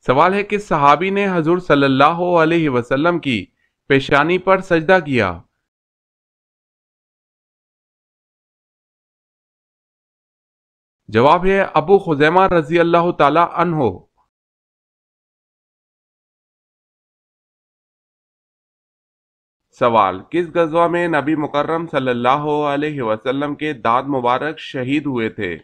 سوال ہے کہ صحابی نے حضور صلی اللہ علیہ وسلم کی پیشانی پر سجدہ کیا؟ جواب ہے ابو خزیمہ رضی اللہ تعالی عنہ۔ سوال، کس غزوہ میں نبی مکرم صلی اللہ علیہ وسلم کے دانت مبارک شہید ہوئے تھے؟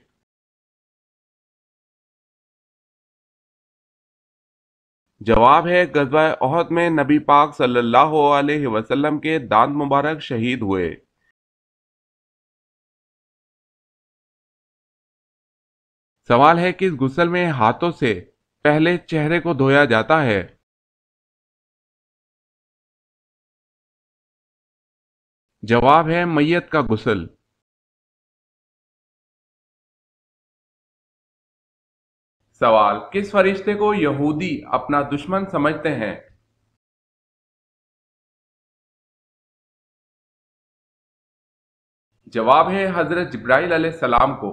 جواب ہے غزوہ احد میں نبی پاک صلی اللہ علیہ وسلم کے دانت مبارک شہید ہوئے۔ سوال ہے کس غسل میں ہاتھوں سے پہلے چہرے کو دھویا جاتا ہے؟ جواب ہے میت کا غسل۔ سوال، کس فرشتے کو یہودی اپنا دشمن سمجھتے ہیں؟ جواب ہے حضرت جبرائیل علیہ السلام کو۔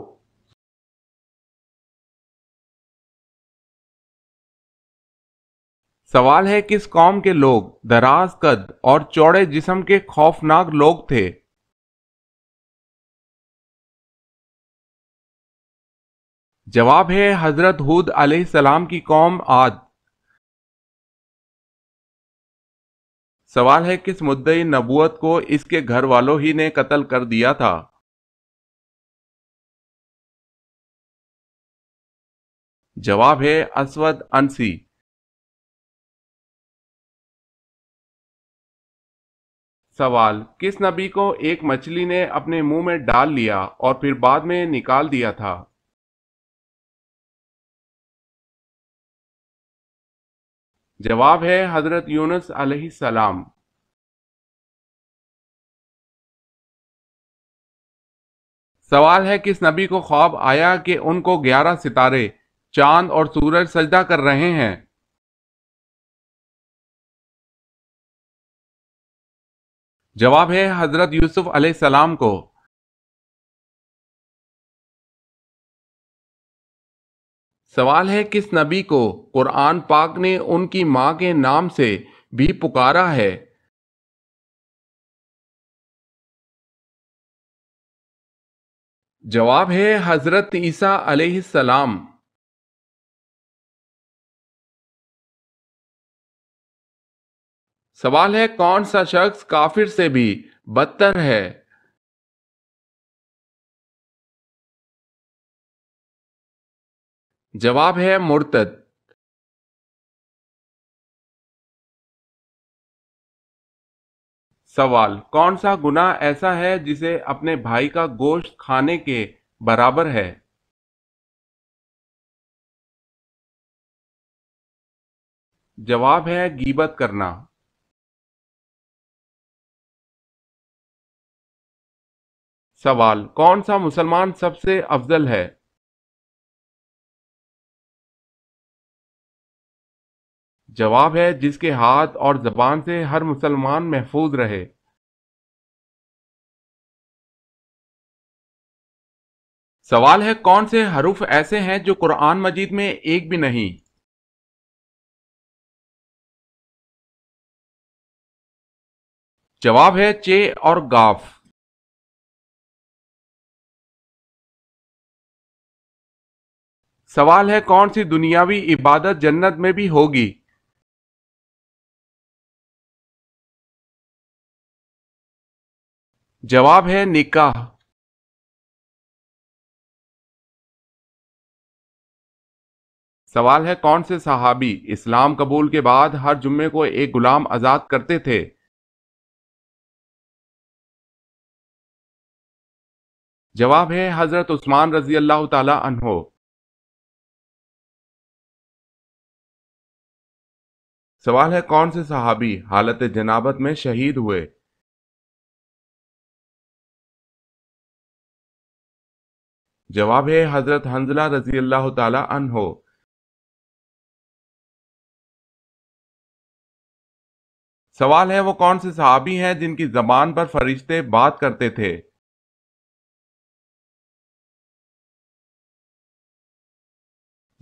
سوال ہے کس قوم کے لوگ دراز قد اور چوڑے جسم کے خوفناک لوگ تھے؟ جواب ہے حضرت ہود علیہ السلام کی قوم عاد۔ سوال ہے کس مدعی نبوت کو اس کے گھر والوں ہی نے قتل کر دیا تھا؟ جواب ہے اسود عنسی۔ سوال، کس نبی کو ایک مچھلی نے اپنے منہ میں ڈال لیا اور پھر بعد میں نکال دیا تھا؟ جواب ہے حضرت یونس علیہ السلام۔ سوال ہے کس نبی کو خواب آیا کہ ان کو 11 ستارے، چاند اور سورج سجدہ کر رہے ہیں؟ جواب ہے حضرت یوسف علیہ السلام کو۔ سوال ہے کس نبی کو قرآن پاک نے ان کی ماں کے نام سے بھی پکارا ہے؟ جواب ہے حضرت عیسیٰ علیہ السلام۔ سوال ہے کون سا شخص کافر سے بھی بدتر ہے؟ جواب ہے مرتد۔ سوال، کون سا گناہ ایسا ہے جسے اپنے بھائی کا گوشت کھانے کے برابر ہے؟ جواب ہے غیبت کرنا۔ سوال، کون سا مسلمان سب سے افضل ہے؟ جواب ہے جس کے ہاتھ اور زبان سے ہر مسلمان محفوظ رہے۔ سوال ہے کون سے حروف ایسے ہیں جو قرآن مجید میں ایک بھی نہیں؟ جواب ہے چ اور گاف۔ سوال ہے کون سی دنیاوی عبادت جنت میں بھی ہوگی؟ جواب ہے نکاح۔ سوال ہے کون سے صحابی اسلام قبول کے بعد ہر جمعے کو ایک غلام آزاد کرتے تھے؟ جواب ہے حضرت عثمان رضی اللہ تعالی عنہ۔ سوال ہے کون سے صحابی حالت جنابت میں شہید ہوئے؟ جواب ہے حضرت حنظلہ رضی اللہ تعالی عنہ۔ سوال ہے وہ کون سے صحابی ہیں جن کی زبان پر فرشتے بات کرتے تھے؟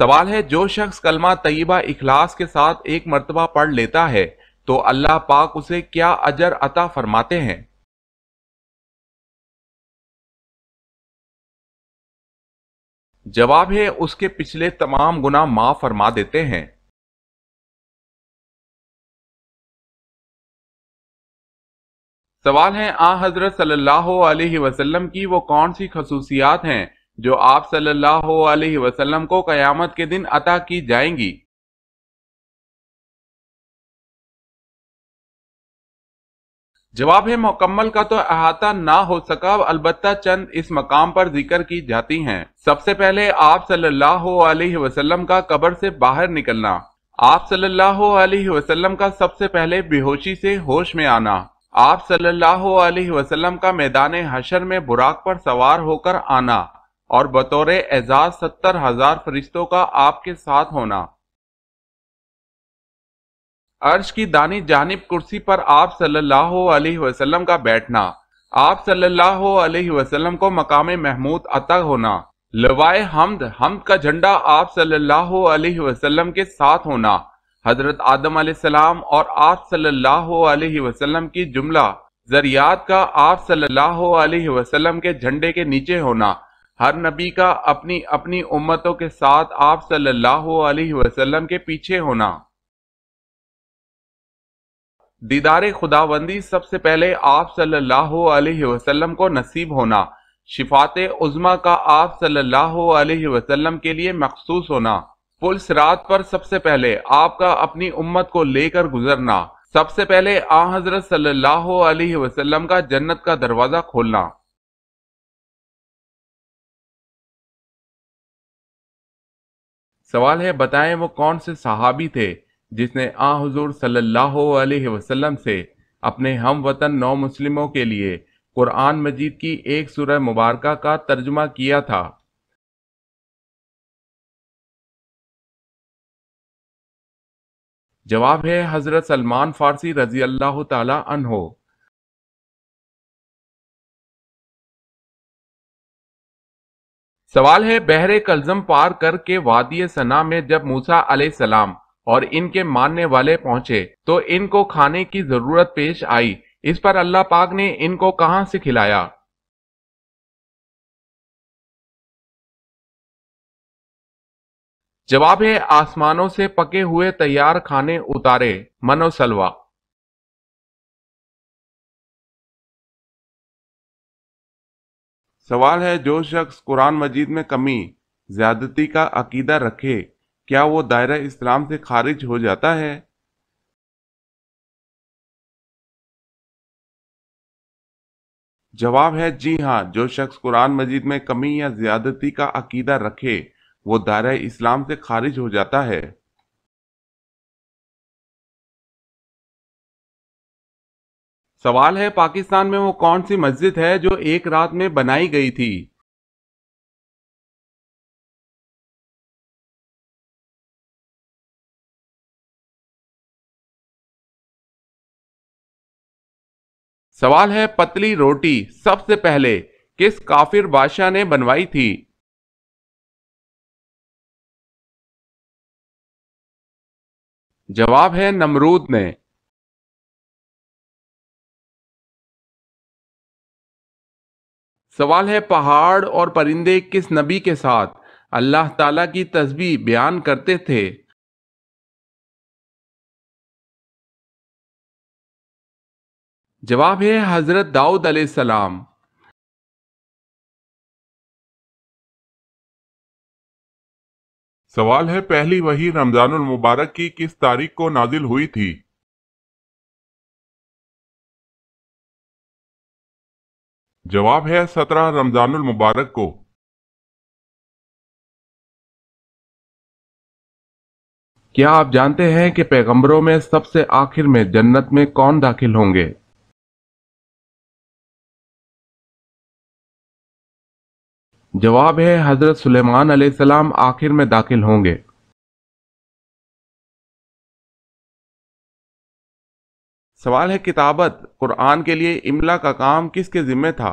سوال ہے جو شخص کلمہ طیبہ اخلاص کے ساتھ ایک مرتبہ پڑھ لیتا ہے تو اللہ پاک اسے کیا اجر عطا فرماتے ہیں؟ جواب ہے اس کے پچھلے تمام گناہ معاف فرما دیتے ہیں۔ سوال ہے حضرت صلی اللہ علیہ وسلم کی وہ کون سی خصوصیات ہیں جو آپ صلی اللہ علیہ وسلم کو قیامت کے دن عطا کی جائیں گی؟ جواب ہے مکمل کا تو احاطہ نہ ہو سکا، البتہ چند اس مقام پر ذکر کی جاتی ہیں۔ سب سے پہلے آپ صلی اللہ علیہ وسلم کا قبر سے باہر نکلنا، آپ صلی اللہ علیہ وسلم کا سب سے پہلے بے ہوشی سے ہوش میں آنا، آپ صلی اللہ علیہ وسلم کا میدان حشر میں براق پر سوار ہو کر آنا اور بطور اعزاز 70,000 فرشتوں کا آپ کے ساتھ ہونا، عرش کی دانی جانب کرسی پر آپ صلی اللہ علیہ وسلم کا بیٹھنا، آپ صلی اللہ علیہ وسلم کو مقام محمود عطا ہونا، لوائے حمد کا جھنڈا آپ صلی اللہ علیہ وسلم کے ساتھ ہونا، حضرت آدم علیہ السلام اور آپ صلی اللہ علیہ وسلم کی جملہ ذریات کا آپ صلی اللہ علیہ وسلم کے جھنڈے کے نیچے ہونا، ہر نبی کا اپنی اپنی امتوں کے ساتھ آپ صلی اللہ علیہ وسلم کے پیچھے ہونا، دیدار خداوندی سب سے پہلے آپ صلی اللہ علیہ وسلم کو نصیب ہونا، شفاعت عظمی کا آپ صلی اللہ علیہ وسلم کے لیے مخصوص ہونا، پل صراط پر سب سے پہلے آپ کا اپنی امت کو لے کر گزرنا، سب سے پہلے حضرت صلی اللہ علیہ وسلم کا جنت کا دروازہ کھولنا۔ سوال ہے بتائیں وہ کون سے صحابی تھے جس نے حضور صلی اللہ علیہ وسلم سے اپنے ہم وطن نو مسلموں کے لیے قرآن مجید کی ایک سورہ مبارکہ کا ترجمہ کیا تھا؟ جواب ہے حضرت سلمان فارسی رضی اللہ تعالی عنہ۔ سوال ہے بحر کلزم پار کر کے وادی سنا میں جب موسیٰ علیہ السلام اور ان کے ماننے والے پہنچے تو ان کو کھانے کی ضرورت پیش آئی، اس پر اللہ پاک نے ان کو کہاں سے کھلایا؟ جواب ہے آسمانوں سے پکے ہوئے تیار کھانے اتارے، من و سلوہ۔ سوال ہے جو شخص قرآن مجید میں کمی زیادتی کا عقیدہ رکھے کیا وہ دائرہ اسلام سے خارج ہو جاتا ہے؟ جواب ہے جی ہاں، جو شخص قرآن مجید میں کمی یا زیادتی کا عقیدہ رکھے وہ دائرہ اسلام سے خارج ہو جاتا ہے۔ سوال ہے پاکستان میں وہ کون سی مسجد ہے جو ایک رات میں بنائی گئی تھی؟ سوال ہے پتلی روٹی سب سے پہلے کس کافر بادشاہ نے بنوائی تھی؟ جواب ہے نمرود نے۔ سوال ہے پہاڑ اور پرندے کس نبی کے ساتھ اللہ تعالیٰ کی تسبیح بیان کرتے تھے؟ جواب ہے حضرت داؤد علیہ السلام۔ سوال ہے پہلی وحی رمضان المبارک کی کس تاریخ کو نازل ہوئی تھی؟ جواب ہے 17 رمضان المبارک کو۔ کیا آپ جانتے ہیں کہ پیغمبروں میں سب سے آخر میں جنت میں کون داخل ہوں گے؟ جواب ہے حضرت سلیمان علیہ السلام آخر میں داخل ہوں گے۔ سوال ہے کتابت قرآن کے لیے املا کا کام کس کے ذمہ تھا؟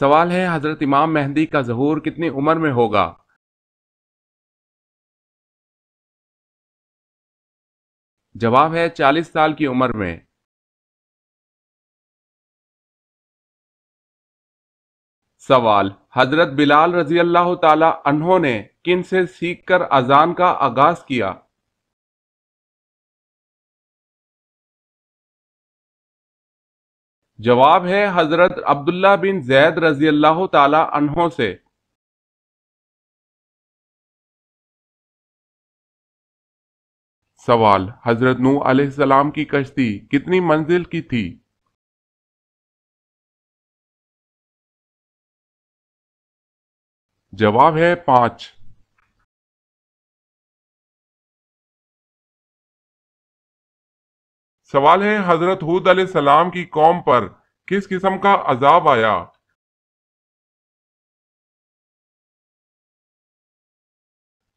سوال ہے حضرت امام مہدی کا ظہور کتنی عمر میں ہوگا؟ جواب ہے 40 سال کی عمر میں۔ سوال، حضرت بلال رضی اللہ تعالی عنہ نے کن سے سیکھ کر اذان کا آغاز کیا؟ جواب ہے حضرت عبداللہ بن زید رضی اللہ تعالی عنہ سے۔ سوال، حضرت نوح علیہ السلام کی کشتی کتنی منزل کی تھی؟ جواب ہے 5۔ سوال ہے حضرت ہود علیہ السلام کی قوم پر کس قسم کا عذاب آیا؟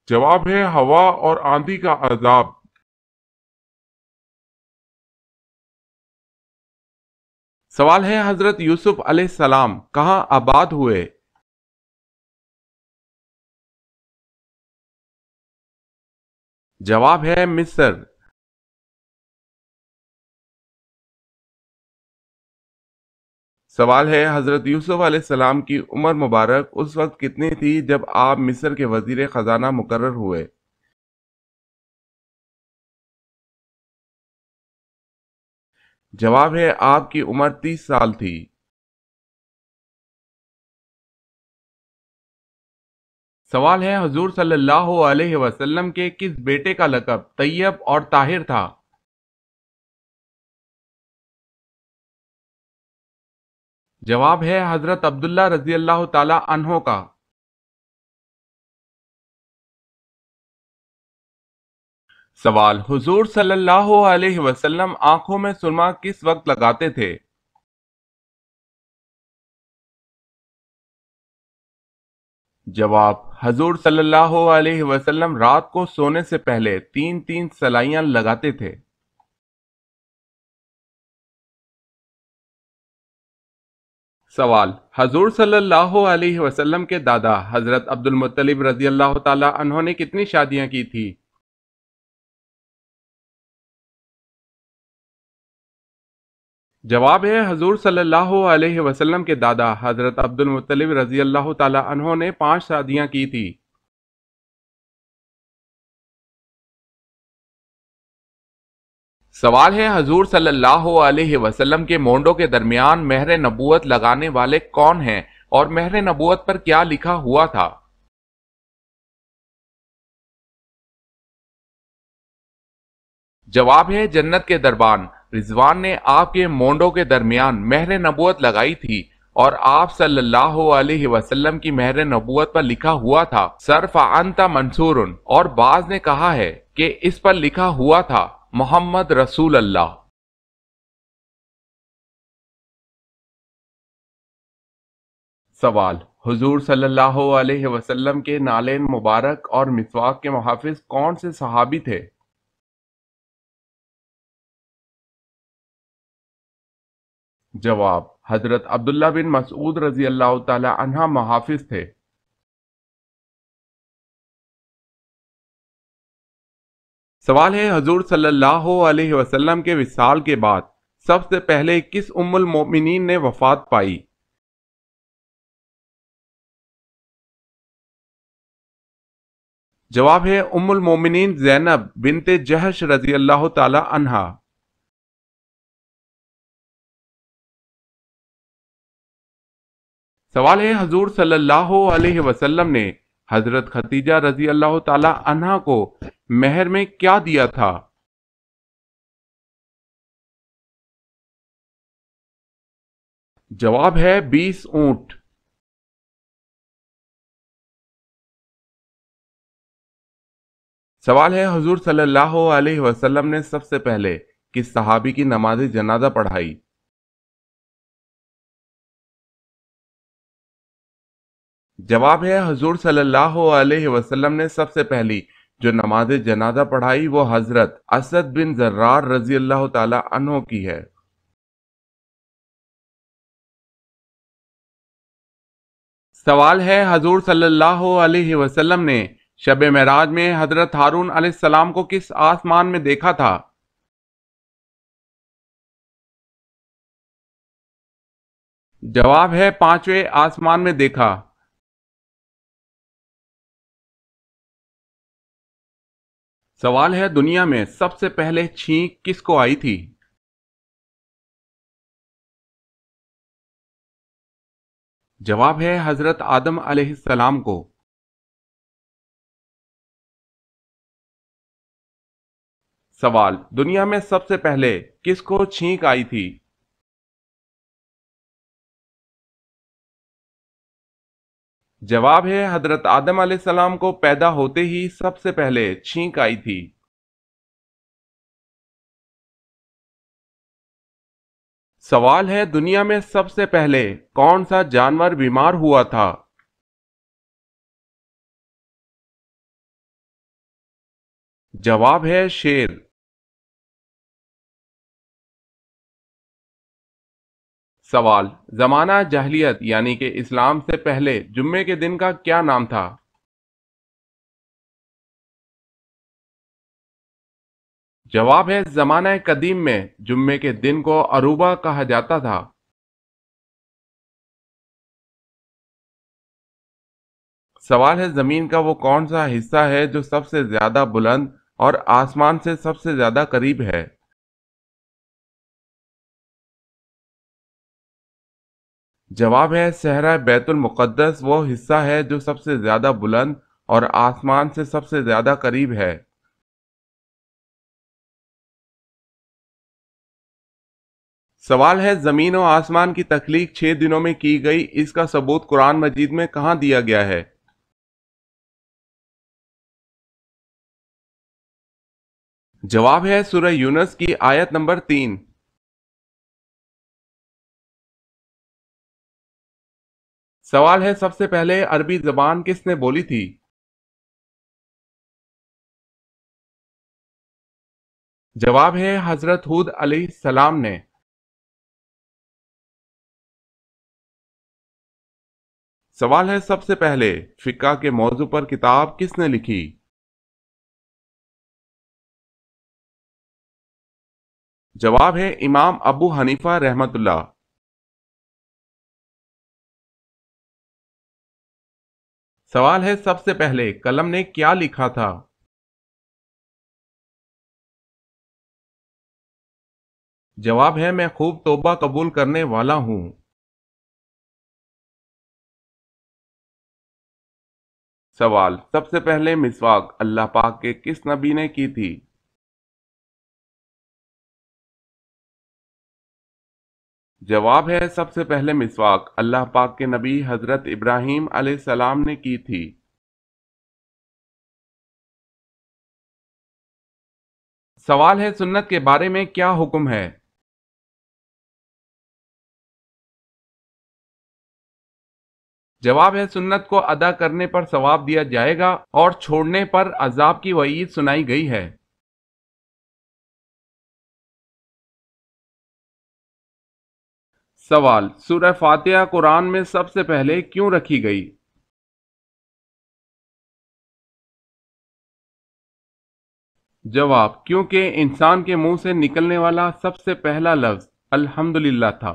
جواب ہے ہوا اور آندھی کا عذاب۔ سوال ہے حضرت یوسف علیہ السلام کہاں آباد ہوئے؟ جواب ہے مصر۔ سوال ہے حضرت یوسف علیہ السلام کی عمر مبارک اس وقت کتنی تھی جب آپ مصر کے وزیر خزانہ مقرر ہوئے؟ جواب ہے آپ کی عمر 30 سال تھی۔ سوال ہے حضور صلی اللہ علیہ وسلم کے کس بیٹے کا لقب طیب اور طاہر تھا؟ جواب ہے حضرت عبداللہ رضی اللہ تعالی عنہ کا۔ سوال، حضور صلی اللہ علیہ وسلم آنکھوں میں سرما کس وقت لگاتے تھے؟ جواب، حضور صلی اللہ علیہ وسلم رات کو سونے سے پہلے 3 سلائیاں لگاتے تھے۔ سوال، حضور صلی اللہ علیہ وسلم کے دادا حضرت عبد المطلب رضی اللہ تعالی عنہ نے کتنی شادیاں کی تھی؟ جواب ہے حضور صلی اللہ علیہ وسلم کے دادا حضرت عبد المطلب رضی اللہ تعالی عنہ نے 5 شادیاں کی تھی۔ سوال ہے حضور صلی اللہ علیہ وسلم کے مونڈوں کے درمیان مہر نبوت لگانے والے کون ہیں اور مہر نبوت پر کیا لکھا ہوا تھا؟ جواب ہے جنت کے دربان۔ رضوان نے آپ کے مونڈوں کے درمیان مہر نبوت لگائی تھی اور آپ صلی اللہ علیہ وسلم کی مہر نبوت پر لکھا ہوا تھا سرف انت منصور، اور بعض نے کہا ہے کہ اس پر لکھا ہوا تھا محمد رسول اللہ۔ سوال، حضور صلی اللہ علیہ وسلم کے نالین مبارک اور مسواک کے محافظ کون سے صحابی تھے؟ جواب، حضرت عبداللہ بن مسعود رضی اللہ تعالی عنہ محافظ تھے۔ سوال ہے حضور صلی اللہ علیہ وسلم کے وصال کے بعد سب سے پہلے کس ام المؤمنین نے وفات پائی؟ جواب ہے ام المومنین زینب بنت جہش رضی اللہ تعالی عنہا۔ سوال ہے حضور صلی اللہ علیہ وسلم نے حضرت خدیجہ رضی اللہ تعالی عنہا کو مہر میں کیا دیا تھا؟ جواب ہے 20 اونٹ۔ سوال ہے حضور صلی اللہ علیہ وسلم نے سب سے پہلے کس صحابی کی نماز جنازہ پڑھائی؟ جواب ہے حضور صلی اللہ علیہ وسلم نے سب سے پہلی جو نماز جنازہ پڑھائی وہ حضرت اسد بن زرار رضی اللہ تعالی عنہ کی ہے۔ سوال ہے حضور صلی اللہ علیہ وسلم نے شب معراج میں حضرت ہارون علیہ السلام کو کس آسمان میں دیکھا تھا؟ جواب ہے پانچویں آسمان میں دیکھا۔ سوال ہے دنیا میں سب سے پہلے چھینک کس کو آئی تھی؟ جواب ہے حضرت آدم علیہ السلام کو۔ سوال دنیا میں سب سے پہلے کس کو چھینک آئی تھی؟ جواب ہے حضرت آدم علیہ السلام کو پیدا ہوتے ہی سب سے پہلے چھینک آئی تھی۔ سوال ہے دنیا میں سب سے پہلے کون سا جانور بیمار ہوا تھا؟ جواب ہے شیر۔ سوال زمانہ جاہلیت یعنی کہ اسلام سے پہلے جمعے کے دن کا کیا نام تھا؟ جواب ہے زمانہ قدیم میں جمعے کے دن کو عروبہ کہا جاتا تھا۔ سوال ہے زمین کا وہ کون سا حصہ ہے جو سب سے زیادہ بلند اور آسمان سے سب سے زیادہ قریب ہے؟ جواب ہے صحرا بیت المقدس وہ حصہ ہے جو سب سے زیادہ بلند اور آسمان سے سب سے زیادہ قریب ہے۔ سوال ہے زمین و آسمان کی تخلیق 6 دنوں میں کی گئی، اس کا ثبوت قرآن مجید میں کہاں دیا گیا ہے؟ جواب ہے سورہ یونس کی آیت نمبر 3۔ سوال ہے سب سے پہلے عربی زبان کس نے بولی تھی؟ جواب ہے حضرت ہود علیہ السلام نے۔ سوال ہے سب سے پہلے فقہ کے موضوع پر کتاب کس نے لکھی؟ جواب ہے امام ابو حنیفہ رحمت اللہ۔ سوال ہے سب سے پہلے قلم نے کیا لکھا تھا؟ جواب ہے میں خوب توبہ قبول کرنے والا ہوں۔ سوال سب سے پہلے مسواک اللہ پاک کے کس نبی نے کی تھی؟ جواب ہے سب سے پہلے مسواک اللہ پاک کے نبی حضرت ابراہیم علیہ السلام نے کی تھی۔ سوال ہے سنت کے بارے میں کیا حکم ہے؟ جواب ہے سنت کو ادا کرنے پر ثواب دیا جائے گا اور چھوڑنے پر عذاب کی وعید سنائی گئی ہے۔ سوال سورہ فاتحہ قرآن میں سب سے پہلے کیوں رکھی گئی؟ جواب کیونکہ انسان کے منہ سے نکلنے والا سب سے پہلا لفظ الحمدللہ تھا۔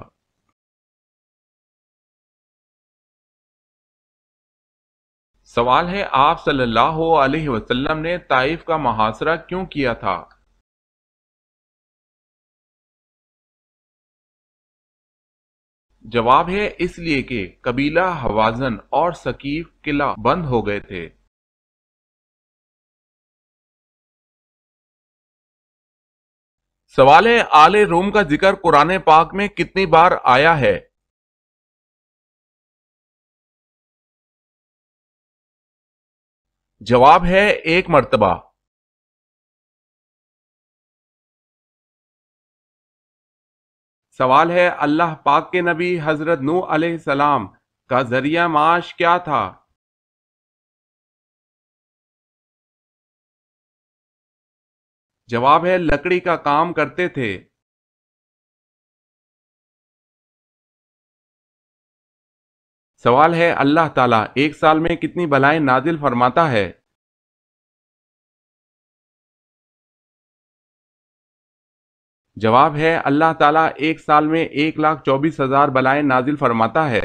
سوال ہے آپ صلی اللہ علیہ وسلم نے طائف کا محاصرہ کیوں کیا تھا؟ جواب ہے اس لیے کہ قبیلہ حوازن اور ثقیف قلعہ بند ہو گئے تھے۔ سوال ہے آل روم کا ذکر قرآن پاک میں کتنی بار آیا ہے؟ جواب ہے 1 مرتبہ۔ سوال ہے اللہ پاک کے نبی حضرت نوح علیہ السلام کا ذریعہ معاش کیا تھا؟ جواب ہے لکڑی کا کام کرتے تھے۔ سوال ہے اللہ تعالیٰ ایک سال میں کتنی بلائیں نازل فرماتا ہے؟ جواب ہے اللہ تعالیٰ ایک سال میں 1,24,000 بلائیں نازل فرماتا ہے۔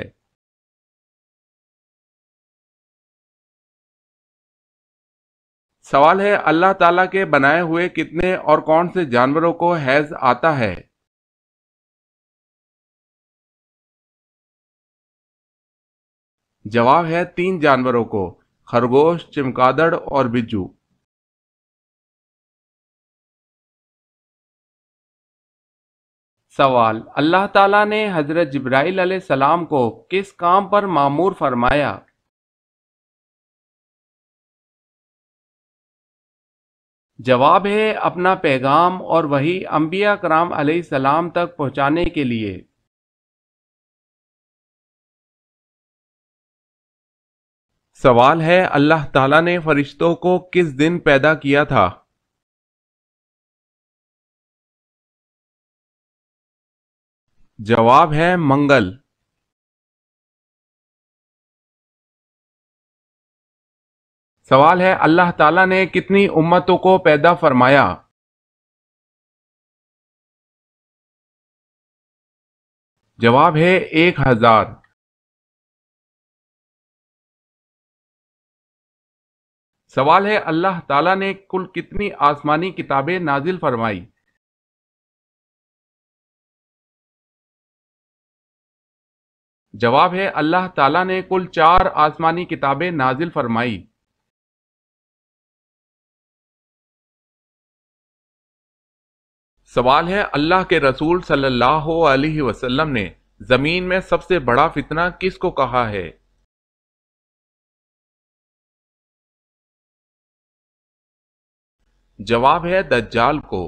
سوال ہے اللہ تعالیٰ کے بنائے ہوئے کتنے اور کون سے جانوروں کو حیض آتا ہے؟ جواب ہے 3 جانوروں کو، خرگوش، چمگادڑ اور بجو۔ سوال اللہ تعالیٰ نے حضرت جبرائیل علیہ السلام کو کس کام پر مامور فرمایا؟ جواب ہے اپنا پیغام اور وحی انبیاء کرام علیہ السلام تک پہنچانے کے لیے۔ سوال ہے اللہ تعالیٰ نے فرشتوں کو کس دن پیدا کیا تھا؟ جواب ہے منگل۔ سوال ہے اللہ تعالیٰ نے کتنی امتوں کو پیدا فرمایا؟ جواب ہے 1,000۔ سوال ہے اللہ تعالیٰ نے کل کتنی آسمانی کتابیں نازل فرمائی؟ جواب ہے اللہ تعالیٰ نے کل 4 آسمانی کتابیں نازل فرمائی۔ سوال ہے اللہ کے رسول صلی اللہ علیہ وسلم نے زمین میں سب سے بڑا فتنہ کس کو کہا ہے؟ جواب ہے دجال کو۔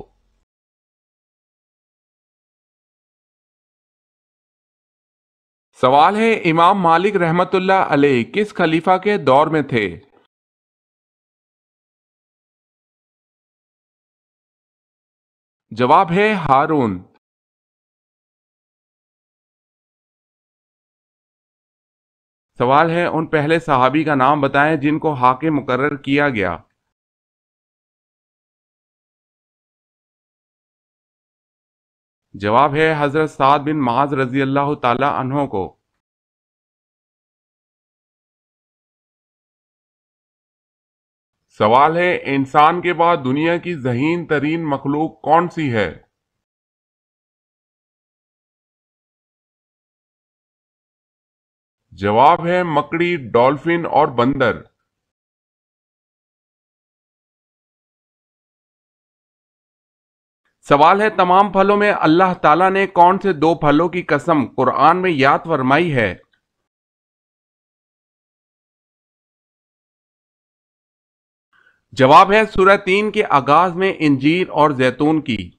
سوال ہے امام مالک رحمت اللہ علیہ کس خلیفہ کے دور میں تھے؟ جواب ہے ہارون۔ سوال ہے ان پہلے صحابی کا نام بتائیں جن کو حاکم مقرر کیا گیا۔ جواب ہے حضرت سعد بن معاذ رضی اللہ تعالی عنہ کو۔ سوال ہے انسان کے بعد دنیا کی ذہین ترین مخلوق کون سی ہے؟ جواب ہے مکڑی، ڈولفن اور بندر۔ سوال ہے تمام پھلوں میں اللہ تعالیٰ نے کون سے 2 پھلوں کی قسم قرآن میں یاد فرمائی ہے؟ جواب ہے سورہ 3 کے آغاز میں انجیر اور زیتون کی۔